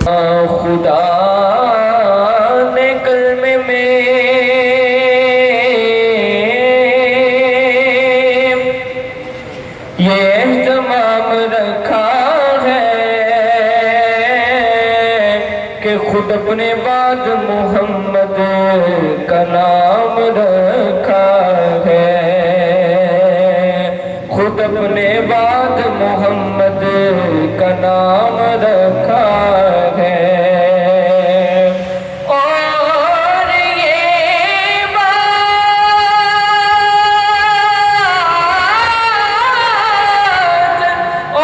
خدا نے کلمے میں یہ اہتمام رکھا ہے کہ خود اپنے بعد محمد کا نام رکھا ہے، خود اپنے بعد محمد کا نام رکھا ہے۔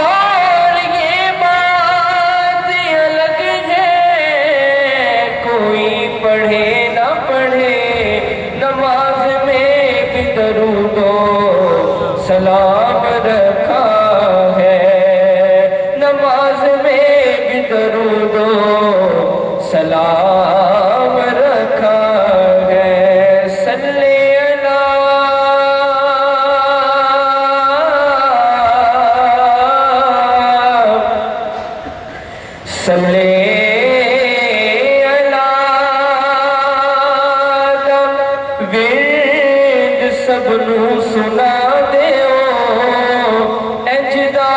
اور یہ بات الگ ہے، کوئی پڑھے نہ پڑھے نماز میں بھی درود و سلام رکھا ہے، نماز میں بھی درود و سلام رکھا ہے۔ صلی وید سب نو سنا دیو، اجدا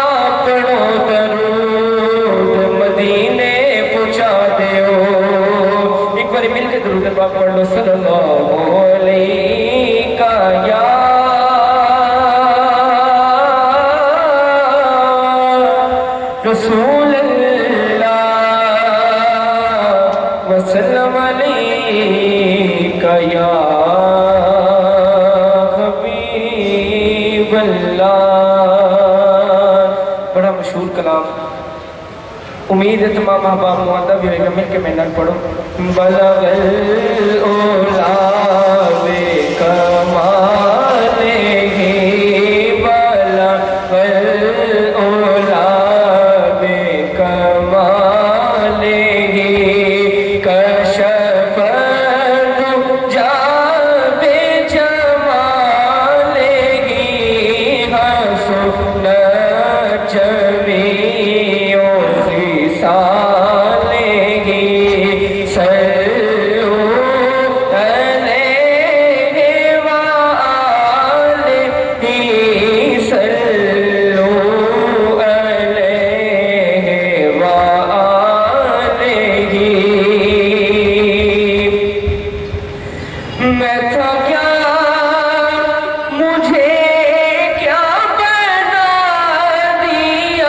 پڑھو درود مدینے پہنچا دیو۔ ایک بار مل کے درود پاک پڑھ لو، صلی اللہ علیہ یا رسول اللہ وسلم علیکہ یا حبیب اللہ۔ بڑا مشہور کلام، امید ہے تمام احباب معدہ بھی ہوئے گا، مل کے محنت پڑھو۔ بلغ الاولا بکمالہ، بلغ الاولا بکمالہ، کشف الدجی بجمالہ، حسنت جمیع خصالہ، صلوا علیہ وآلہ، صلوا علیہ وآلہ۔ میں تھا کیا مجھے کیا بنا دیا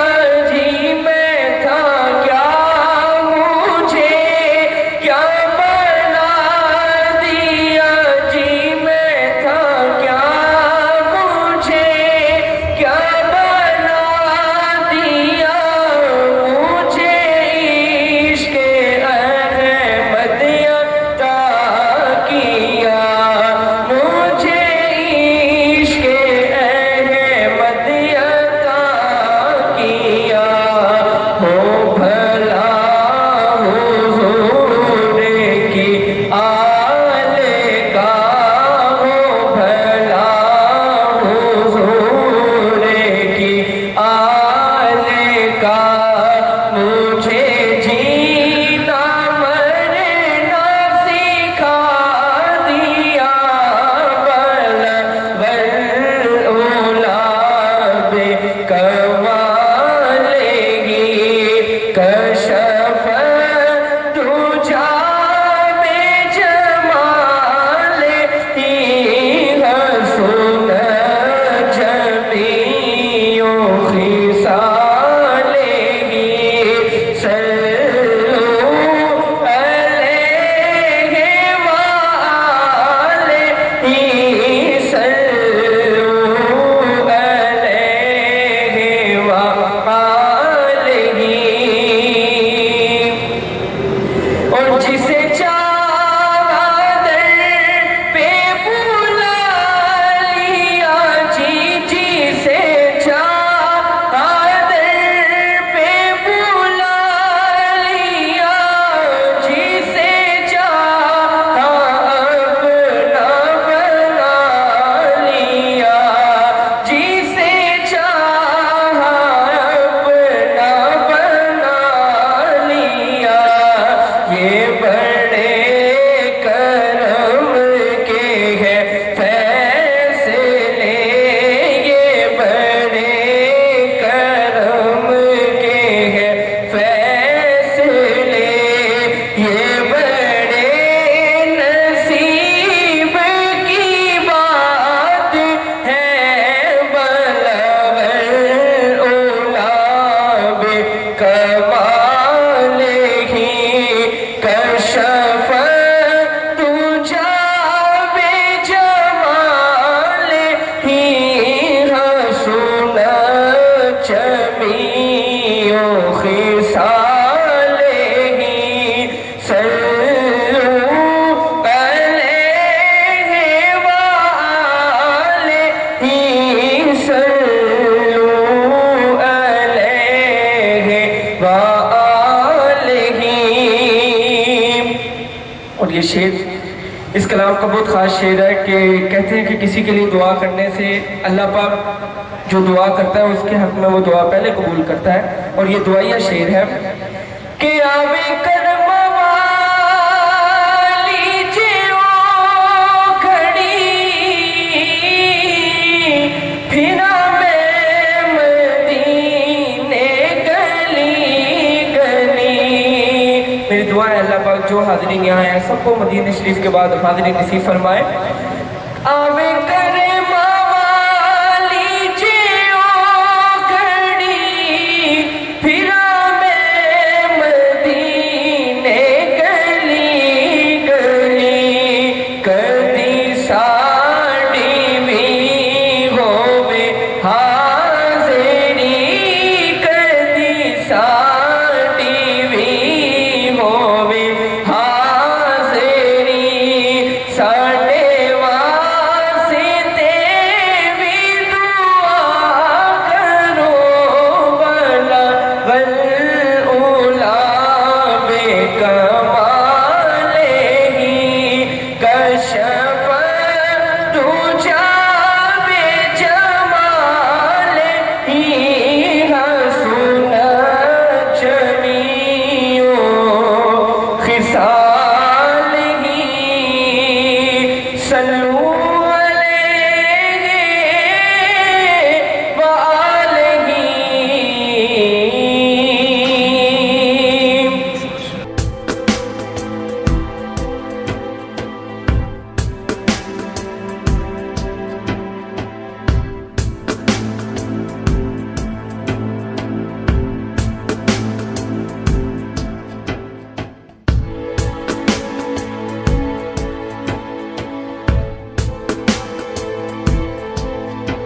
یہ شعر اس کلام کا بہت خاص شعر ہے کہ کہتے ہیں کہ کسی کے لیے دعا کرنے سے اللہ پاک جو دعا کرتا ہے اس کے حق میں وہ دعا پہلے قبول کرتا ہے، اور یہ دعائیہ شعر ہے کہ آوے کرم والی جیو کھڑی پھرا میں مدینے گلی گلی۔ میری دعا ہے اللہ پاک جو حاضرین یہاں ہیں سب کو مدینہ شریف کے بعد حاضری نصیب فرمائے۔ آوے